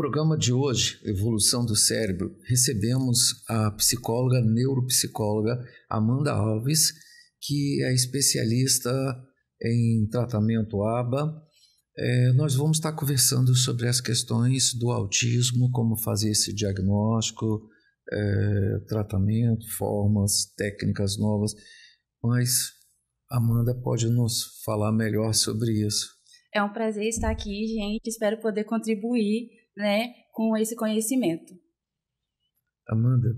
No programa de hoje, Evolução do Cérebro, recebemos a psicóloga, neuropsicóloga Amanda Alves, que é especialista em tratamento ABA. Nós vamos estar conversando sobre as questões do autismo, como fazer esse diagnóstico, tratamento, formas, técnicas novas, mas Amanda pode nos falar melhor sobre isso. É um prazer estar aqui, gente. Espero poder contribuir, com esse conhecimento. Amanda,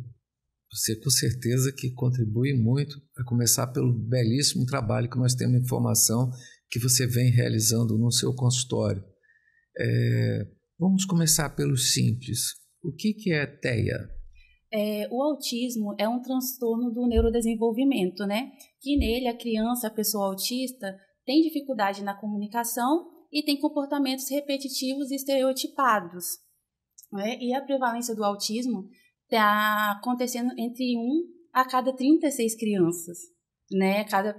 você com certeza que contribui muito, a começar pelo belíssimo trabalho que nós temos informação que você vem realizando no seu consultório. Vamos começar pelo simples. O que é TEA? O autismo é um transtorno do neurodesenvolvimento, que nele a criança, a pessoa autista, tem dificuldade na comunicação e tem comportamentos repetitivos e estereotipados. E a prevalência do autismo está acontecendo entre 1 a cada 36 crianças, cada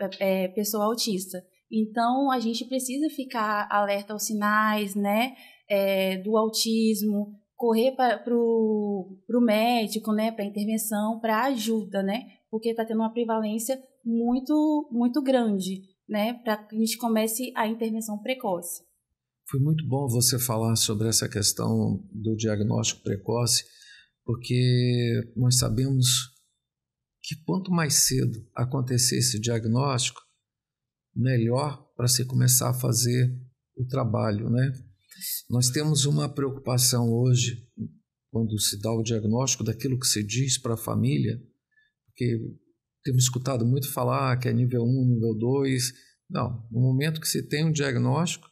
pessoa autista. Então, a gente precisa ficar alerta aos sinais do autismo, correr para o médico, para intervenção, para ajuda, porque está tendo uma prevalência muito, muito grande, para que a gente comece a intervenção precoce. Foi muito bom você falar sobre essa questão do diagnóstico precoce, porque nós sabemos que quanto mais cedo acontecer esse diagnóstico, melhor para se começar a fazer o trabalho, Nós temos uma preocupação hoje, quando se dá o diagnóstico, daquilo que se diz para a família, porque temos escutado muito falar que é nível 1, nível 2. Não, no momento que se tem um diagnóstico,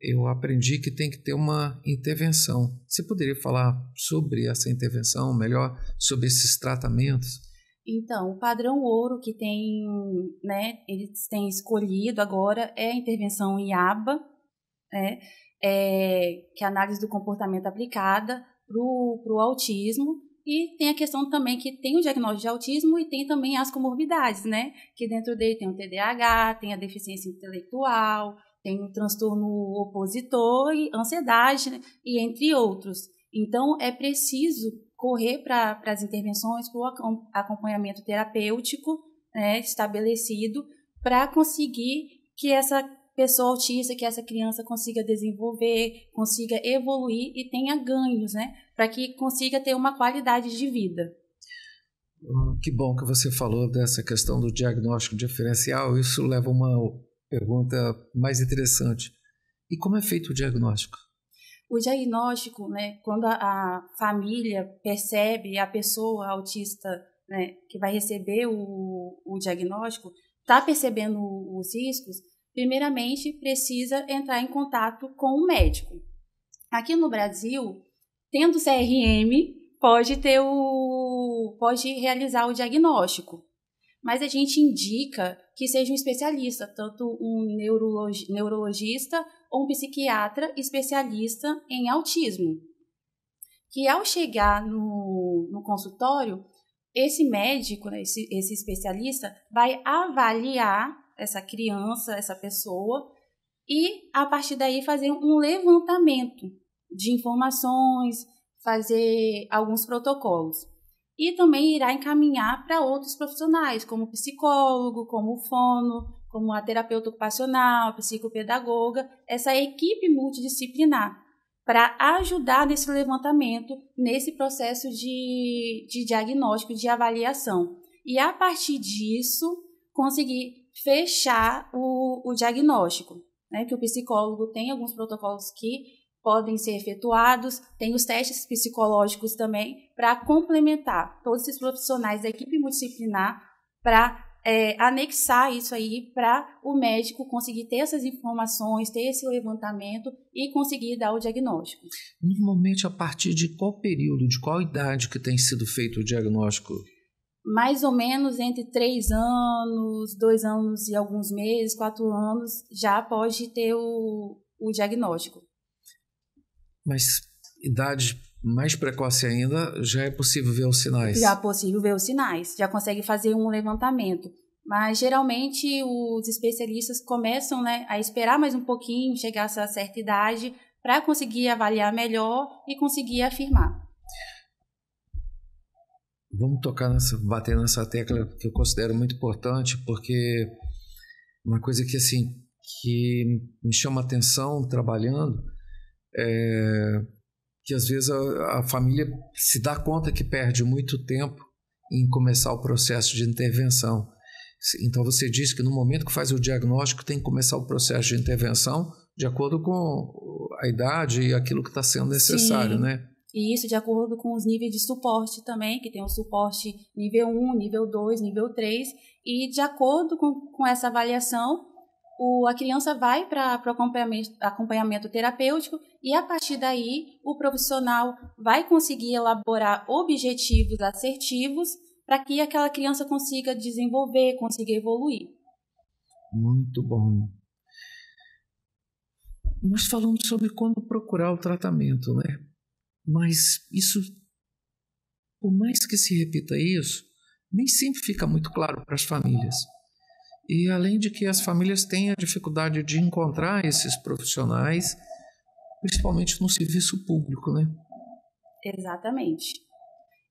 eu aprendi que tem que ter uma intervenção. Você poderia falar sobre essa intervenção, melhor, sobre esses tratamentos? Então, o padrão ouro que eles têm escolhido agora é a intervenção em ABA, que é a análise do comportamento aplicada para o autismo, e tem a questão também que tem o diagnóstico de autismo e tem também as comorbidades, que dentro dele tem o TDAH, tem a deficiência intelectual, tem o transtorno opositor e ansiedade, e entre outros. Então, é preciso correr para as intervenções, para o acompanhamento terapêutico estabelecido, para conseguir que essa pessoa autista, que essa criança consiga desenvolver, consiga evoluir e tenha ganhos, para que consiga ter uma qualidade de vida. Que bom que você falou dessa questão do diagnóstico diferencial. Isso leva a uma pergunta mais interessante. E como é feito o diagnóstico? O diagnóstico, quando a família percebe, a pessoa autista que vai receber o diagnóstico, está percebendo os riscos, primeiramente precisa entrar em contato com o médico. Aqui no Brasil, tendo CRM, pode realizar o diagnóstico, mas a gente indica que seja um especialista, tanto um neurologista ou um psiquiatra especialista em autismo, que ao chegar no consultório, esse médico, esse especialista, vai avaliar essa criança, essa pessoa, e a partir daí fazer um levantamento de informações, fazer alguns protocolos. E também irá encaminhar para outros profissionais, como psicólogo, como fono, como a terapeuta ocupacional, a psicopedagoga, essa equipe multidisciplinar, para ajudar nesse levantamento, nesse processo de diagnóstico, de avaliação. E a partir disso, conseguir fechar o diagnóstico, que o psicólogo tem alguns protocolos que podem ser efetuados, tem os testes psicológicos também, para complementar todos esses profissionais da equipe multidisciplinar, para anexar isso aí para o médico conseguir ter essas informações, ter esse levantamento e conseguir dar o diagnóstico. Normalmente, a partir de qual período, de qual idade que tem sido feito o diagnóstico? Mais ou menos entre 3 anos, 2 anos e alguns meses, 4 anos, já pode ter o diagnóstico. Mas idade mais precoce ainda, já é possível ver os sinais? Já é possível ver os sinais, já consegue fazer um levantamento. Mas, geralmente, os especialistas começam a esperar mais um pouquinho, chegar a essa certa idade, para conseguir avaliar melhor e conseguir afirmar. Vamos bater nessa tecla que eu considero muito importante, porque uma coisa que, assim, que me chama a atenção trabalhando é que às vezes a família se dá conta que perde muito tempo em começar o processo de intervenção. Então você diz que no momento que faz o diagnóstico tem que começar o processo de intervenção de acordo com a idade e aquilo que está sendo necessário, Sim. né? E isso de acordo com os níveis de suporte também, que tem o suporte nível 1, nível 2, nível 3, e de acordo com essa avaliação, a criança vai para o acompanhamento terapêutico e, a partir daí, o profissional vai conseguir elaborar objetivos assertivos para que aquela criança consiga desenvolver, consiga evoluir. Muito bom. Nós falamos sobre como procurar o tratamento, né? Mas isso, por mais que se repita isso, nem sempre fica muito claro para as famílias. E além de que as famílias têm a dificuldade de encontrar esses profissionais, principalmente no serviço público, né? Exatamente.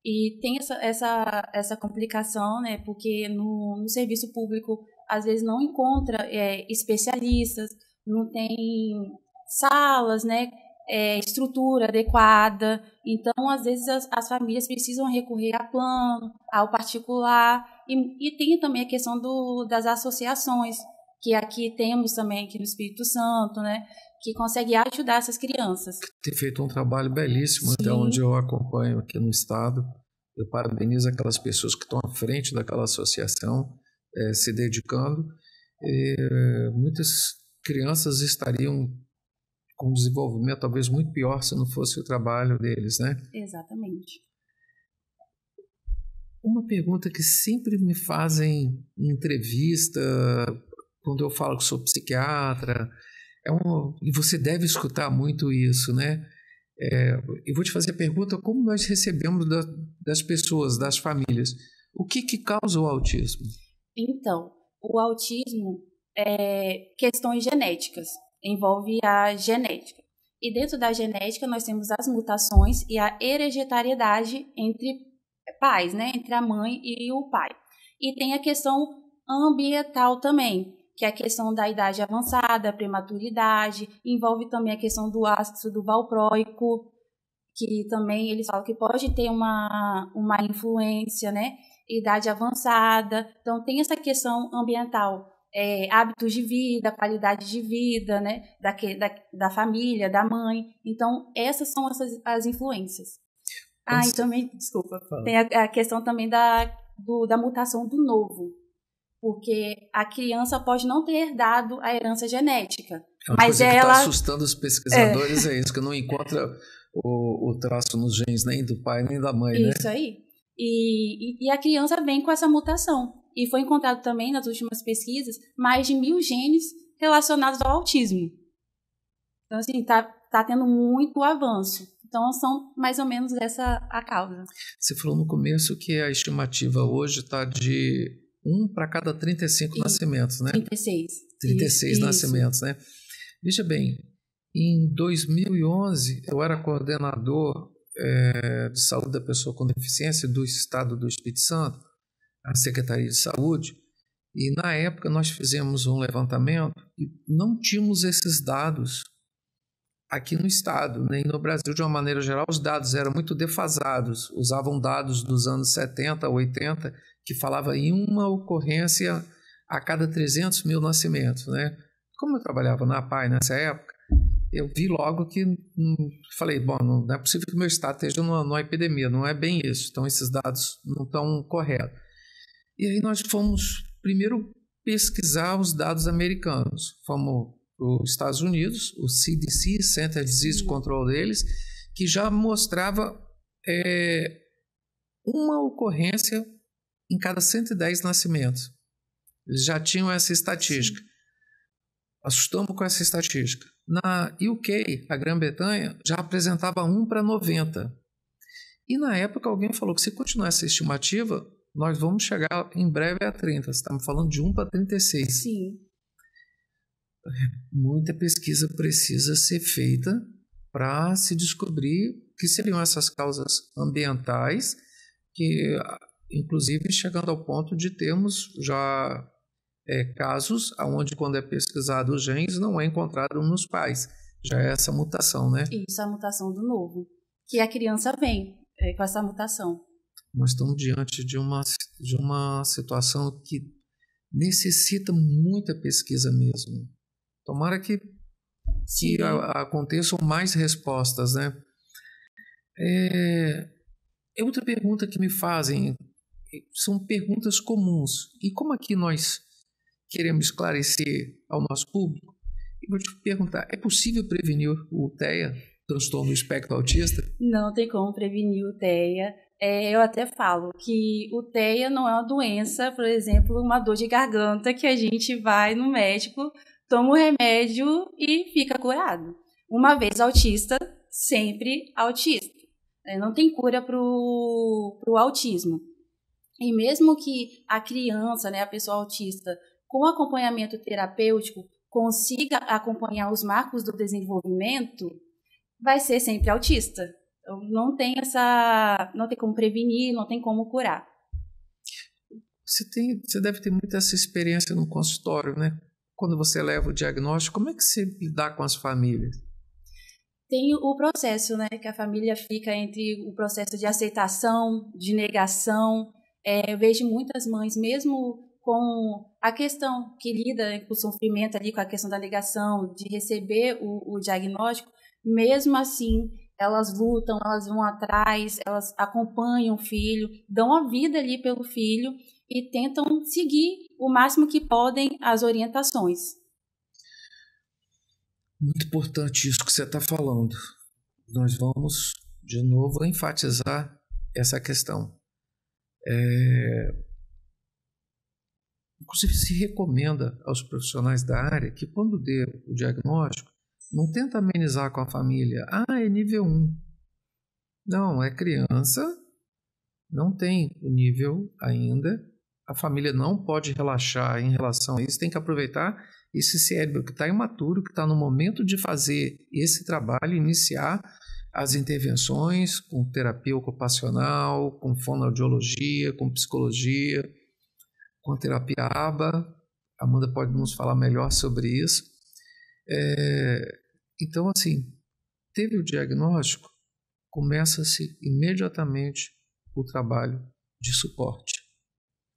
E tem essa complicação, né? Porque no serviço público, às vezes, não encontra especialistas, não tem salas, né? Estrutura adequada. Então, às vezes, as famílias precisam recorrer a plano, ao particular. E tem também a questão das associações, que aqui temos também, aqui no Espírito Santo, né? Que consegue ajudar essas crianças. Tem feito um trabalho belíssimo. Sim. Até onde eu acompanho aqui no estado. Eu parabenizo aquelas pessoas que estão à frente daquela associação, se dedicando. Muitas crianças estariam com um desenvolvimento talvez muito pior se não fosse o trabalho deles, né? Exatamente. Uma pergunta que sempre me fazem em entrevista, quando eu falo que sou psiquiatra, e você deve escutar muito isso, né? Eu vou te fazer a pergunta: como nós recebemos das pessoas, das famílias, o que causa o autismo? Então, o autismo é questões genéticas, envolve a genética. E dentro da genética nós temos as mutações e a hereditariedade entre pais, né? Entre a mãe e o pai. E tem a questão ambiental também, que é a questão da idade avançada, prematuridade, envolve também a questão do ácido valproico, que também eles falam que pode ter uma influência, né? Idade avançada. Então, tem essa questão ambiental, hábitos de vida, qualidade de vida, né? Da família, da mãe. Então, essas são as influências. E também, desculpa, tem a questão também da mutação do novo, porque a criança pode não ter herdado a herança genética. Uma mas coisa que ela está assustando os pesquisadores é isso, que não encontra o traço nos genes nem do pai nem da mãe, né? Isso aí. E a criança vem com essa mutação. E foi encontrado também, nas últimas pesquisas, mais de 1.000 genes relacionados ao autismo. Então, assim, tá tendo muito avanço. Então, são mais ou menos essa a causa. Você falou no começo que a estimativa hoje está de 1 para cada 35 nascimentos, né? 36. 36 nascimentos, né? Veja bem, em 2011, eu era coordenador de saúde da pessoa com deficiência do Estado do Espírito Santo, a Secretaria de Saúde, e na época nós fizemos um levantamento e não tínhamos esses dados aqui no Estado, nem no Brasil de uma maneira geral. Os dados eram muito defasados, usavam dados dos anos 70, 80, que falava em uma ocorrência a cada 300 mil nascimentos, né? Como eu trabalhava na APAE nessa época, eu vi logo que, falei, bom, não é possível que o meu estado esteja numa epidemia, não é bem isso, então esses dados não estão corretos. E aí nós fomos primeiro pesquisar os dados americanos, fomos para os Estados Unidos, o CDC, Center Disease Control deles, que já mostrava uma ocorrência em cada 110 nascimentos. Eles já tinham essa estatística. Assustamos com essa estatística. Na UK, a Grã-Bretanha, já apresentava 1 para 90. E na época alguém falou que se continuar essa estimativa, nós vamos chegar em breve a 30. Você está me falando de 1 para 36. Sim. Muita pesquisa precisa ser feita para se descobrir que seriam essas causas ambientais, que inclusive chegando ao ponto de termos já casos onde, quando é pesquisado os genes, não é encontrado nos pais. Já é essa mutação, né? Isso, a mutação do novo. Que a criança vem com essa mutação. Nós estamos diante de uma situação que necessita muita pesquisa mesmo. Tomara que aconteçam mais respostas, né? Outra pergunta que me fazem, são perguntas comuns. E como aqui nós queremos esclarecer ao nosso público, eu vou te perguntar, é possível prevenir o TEA, transtorno do espectro autista? Não tem como prevenir o TEA. Eu até falo que o TEA não é uma doença, por exemplo, uma dor de garganta que a gente vai no médico, toma o remédio e fica curado. Uma vez autista, sempre autista. Não tem cura para o autismo. E mesmo que a criança, a pessoa autista, com acompanhamento terapêutico, consiga acompanhar os marcos do desenvolvimento, vai ser sempre autista. Então, não tem como prevenir, não tem como curar. Você deve ter muita essa experiência no consultório, né? Quando você leva o diagnóstico, como é que você lidar com as famílias? Tem o processo, que a família fica entre o processo de aceitação, de negação. Eu vejo muitas mães, mesmo com a questão que lida com o sofrimento ali, com a questão da negação, de receber o diagnóstico, mesmo assim, elas lutam, elas vão atrás, elas acompanham o filho, dão a vida ali pelo filho e tentam seguir o máximo que podem as orientações. Muito importante isso que você está falando. Nós vamos, de novo, enfatizar essa questão. Inclusive, se recomenda aos profissionais da área que, quando dê o diagnóstico, não tenta amenizar com a família. É nível 1. Não, é criança, não tem o nível ainda. A família não pode relaxar em relação a isso. Tem que aproveitar esse cérebro que está imaturo, que está no momento de fazer esse trabalho, iniciar as intervenções com terapia ocupacional, com fonoaudiologia, com psicologia, com terapia ABA. A Amanda pode nos falar melhor sobre isso. Então, assim, teve o diagnóstico, começa-se imediatamente o trabalho de suporte.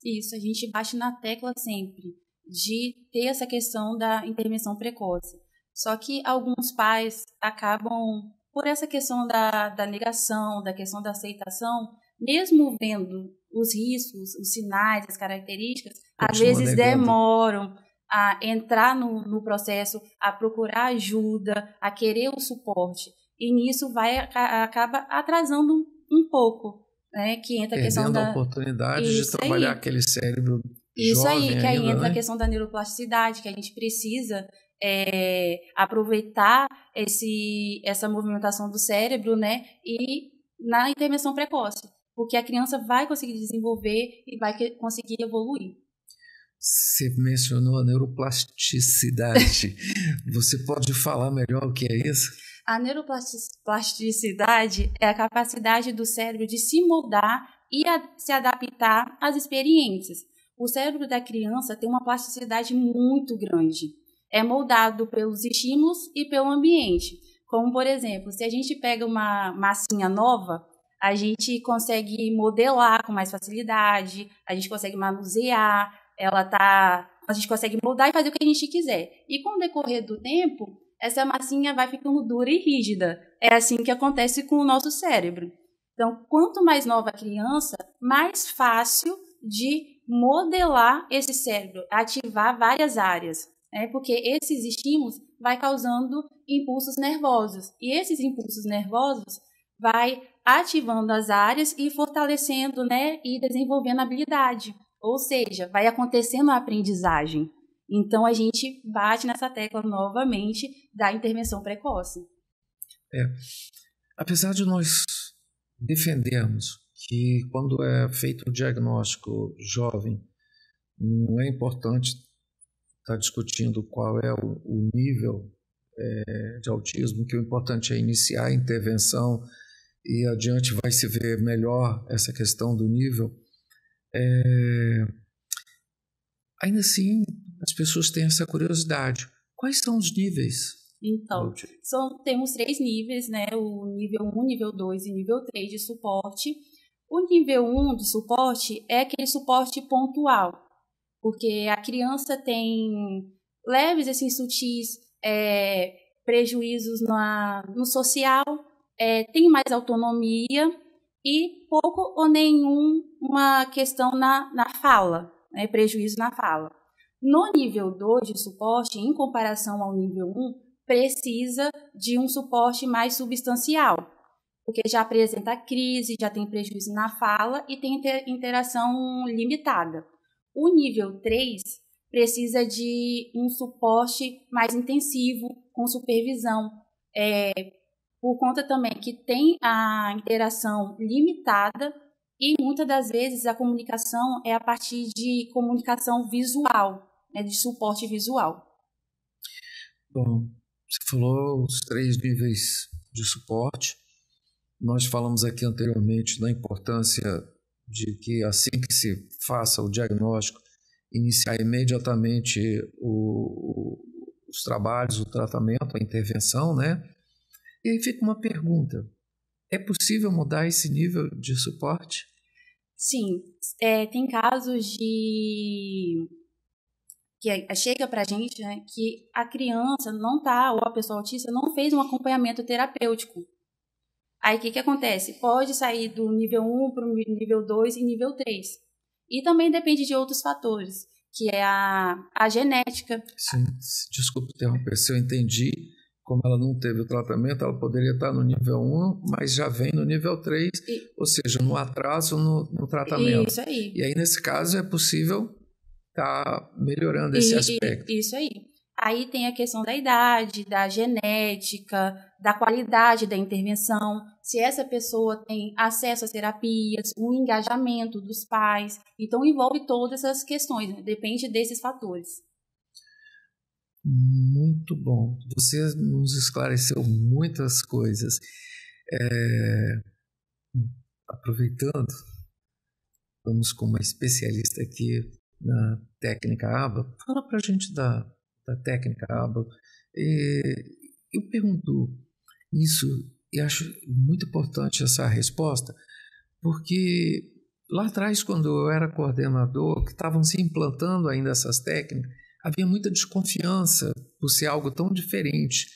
Isso, a gente bate na tecla sempre de ter essa questão da intervenção precoce. Só que alguns pais acabam, por essa questão da negação, da questão da aceitação, mesmo vendo os riscos, os sinais, as características, às vezes demoram a entrar no processo, a procurar ajuda, a querer o suporte. E nisso acaba atrasando um pouco, que entra a questão da oportunidade de trabalhar aquele cérebro isso jovem aí, que aí entra né? a questão da neuroplasticidade, que a gente precisa aproveitar essa movimentação do cérebro, e na intervenção precoce, porque a criança vai conseguir desenvolver e vai conseguir evoluir. Você mencionou a neuroplasticidade. Você pode falar melhor o que é isso? A neuroplasticidade é a capacidade do cérebro de se moldar e se adaptar às experiências. O cérebro da criança tem uma plasticidade muito grande. É moldado pelos estímulos e pelo ambiente. Como, por exemplo, se a gente pega uma massinha nova, a gente consegue modelar com mais facilidade, a gente consegue manusear, a gente consegue moldar e fazer o que a gente quiser. E com o decorrer do tempo, essa massinha vai ficando dura e rígida. É assim que acontece com o nosso cérebro. Então, quanto mais nova a criança, mais fácil de modelar esse cérebro, ativar várias áreas, porque esses estímulos vai causando impulsos nervosos. E esses impulsos nervosos vai ativando as áreas e fortalecendo, e desenvolvendo a habilidade. Ou seja, vai acontecendo a aprendizagem. Então, a gente bate nessa tecla novamente da intervenção precoce. Apesar de nós defendermos que quando é feito o diagnóstico jovem, não é importante estar discutindo qual é o nível de autismo, que o importante é iniciar a intervenção e adiante vai se ver melhor essa questão do nível. Ainda assim, as pessoas têm essa curiosidade. Quais são os níveis? Então, temos 3 níveis, né? O nível 1, nível 2 e nível 3 de suporte. O nível 1 de suporte é aquele suporte pontual, porque a criança tem leves, assim, sutis prejuízos no social, tem mais autonomia e pouco ou nenhuma questão na fala, né? Prejuízo na fala. No nível 2 de suporte, em comparação ao nível 1, precisa de um suporte mais substancial, porque já apresenta crise, já tem prejuízo na fala e tem interação limitada. O nível 3 precisa de um suporte mais intensivo, com supervisão, por conta também que tem a interação limitada e muitas das vezes a comunicação é a partir de comunicação visual, né, de suporte visual. Bom, você falou os 3 níveis de suporte. Nós falamos aqui anteriormente da importância de que assim que se faça o diagnóstico, iniciar imediatamente os trabalhos, o tratamento, a intervenção, né? E aí fica uma pergunta: é possível mudar esse nível de suporte? Sim, tem casos que chega para a gente, né, que a criança não está, ou a pessoa autista não fez um acompanhamento terapêutico. Aí o que acontece? Pode sair do nível 1 para o nível 2 e nível 3. E também depende de outros fatores, que é a genética. Sim, desculpe interromper, se eu entendi, como ela não teve o tratamento, ela poderia estar no nível 1, mas já vem no nível 3, ou seja, no atraso no tratamento. Isso aí. E aí, nesse caso, é possível estar melhorando esse aspecto. Isso aí. Aí tem a questão da idade, da genética, da qualidade da intervenção, se essa pessoa tem acesso às terapias, o engajamento dos pais. Então, envolve todas essas questões, né? Depende desses fatores. Muito bom. Você nos esclareceu muitas coisas. Aproveitando, vamos com uma especialista aqui na técnica ABA. Fala para a gente da técnica ABA. Eu pergunto isso e acho muito importante essa resposta, porque lá atrás, quando eu era coordenador, que estavam se implantando ainda essas técnicas, havia muita desconfiança por ser algo tão diferente.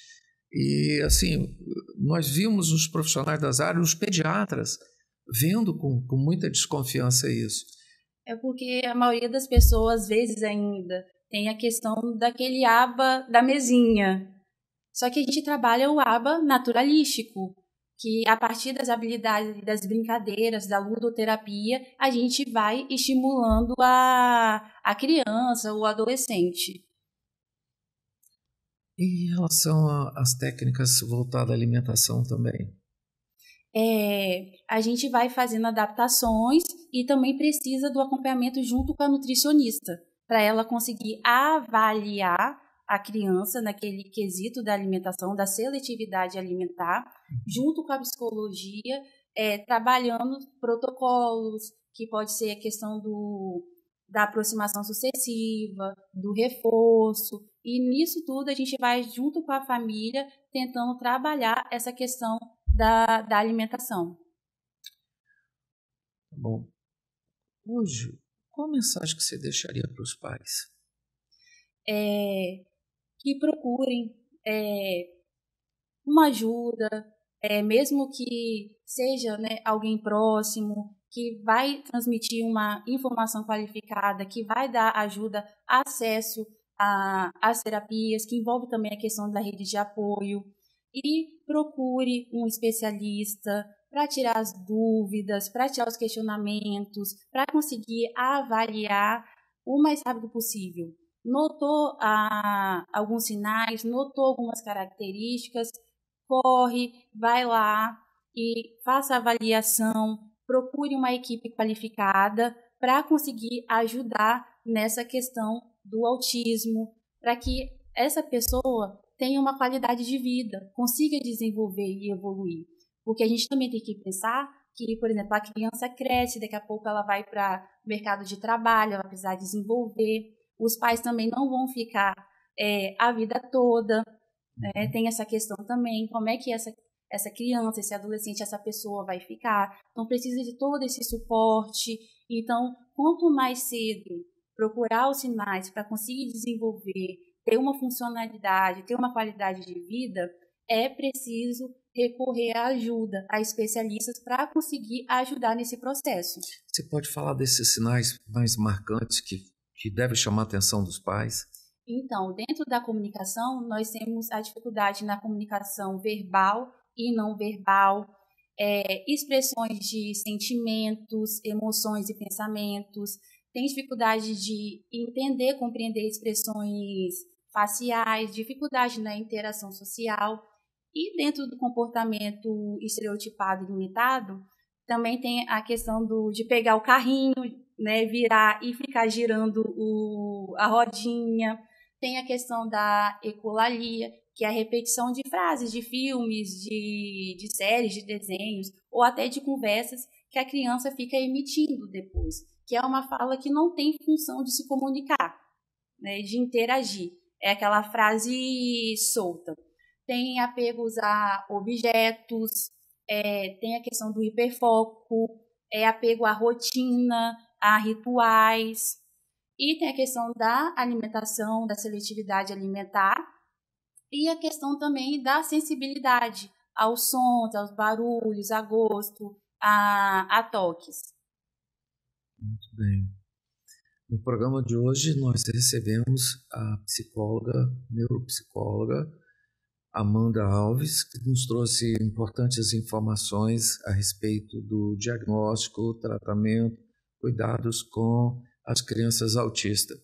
E, assim, nós vimos os profissionais das áreas, os pediatras, vendo com muita desconfiança isso. É porque a maioria das pessoas, às vezes ainda, tem a questão daquele ABA da mesinha. Só que a gente trabalha o ABA naturalístico, que a partir das habilidades, das brincadeiras, da ludoterapia, a gente vai estimulando a criança ou adolescente. E em relação às técnicas voltadas à alimentação também? A gente vai fazendo adaptações e também precisa do acompanhamento junto com a nutricionista, para ela conseguir avaliar a criança naquele quesito da alimentação, da seletividade alimentar, junto com a psicologia, trabalhando protocolos, que pode ser a questão da aproximação sucessiva, do reforço, e nisso tudo a gente vai junto com a família tentando trabalhar essa questão da alimentação. Bom, hoje, qual a mensagem que você deixaria para os pais? Que procurem uma ajuda, mesmo que seja, né, alguém próximo, que vai transmitir uma informação qualificada, que vai dar ajuda, acesso às terapias, que envolve também a questão da rede de apoio, e procure um especialista para tirar as dúvidas, para tirar os questionamentos, para conseguir avaliar o mais rápido possível. Notou alguns sinais, notou algumas características, corre, vai lá e faça a avaliação, procure uma equipe qualificada para conseguir ajudar nessa questão do autismo, para que essa pessoa tenha uma qualidade de vida, consiga desenvolver e evoluir. Porque a gente também tem que pensar que, por exemplo, a criança cresce, daqui a pouco ela vai para o mercado de trabalho, ela vai precisar desenvolver. Os pais também não vão ficar a vida toda, né? Tem essa questão também, como é que essa criança, esse adolescente, essa pessoa vai ficar. Então, precisa de todo esse suporte. Então, quanto mais cedo procurar os sinais para conseguir desenvolver, ter uma funcionalidade, ter uma qualidade de vida, é preciso recorrer à ajuda, a especialistas para conseguir ajudar nesse processo. Você pode falar desses sinais mais marcantes que devem chamar a atenção dos pais? Então, dentro da comunicação, nós temos a dificuldade na comunicação verbal e não verbal, expressões de sentimentos, emoções e pensamentos, tem dificuldade de entender, compreender expressões faciais, dificuldade na interação social. E dentro do comportamento estereotipado e limitado, também tem a questão de pegar o carrinho, né, virar e ficar girando a rodinha. Tem a questão da ecolalia, que é a repetição de frases de filmes, de séries, de desenhos, ou até de conversas que a criança fica emitindo depois, que é uma fala que não tem função de se comunicar, né, de interagir. É aquela frase solta. Tem apegos a objetos, tem a questão do hiperfoco, apego à rotina, a rituais, e tem a questão da alimentação, da seletividade alimentar, e a questão também da sensibilidade aos sons, aos barulhos, a gosto, a toques. Muito bem. No programa de hoje, nós recebemos a neuropsicóloga Amanda Alves, que nos trouxe importantes informações a respeito do diagnóstico, tratamento, cuidados com as crianças autistas.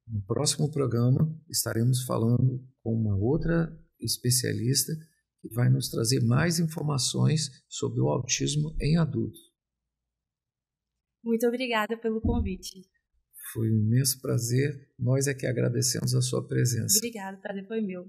No próximo programa, estaremos falando com uma outra especialista que vai nos trazer mais informações sobre o autismo em adultos. Muito obrigada pelo convite. Foi um imenso prazer. Nós é que agradecemos a sua presença. Obrigada, o prazer foi meu.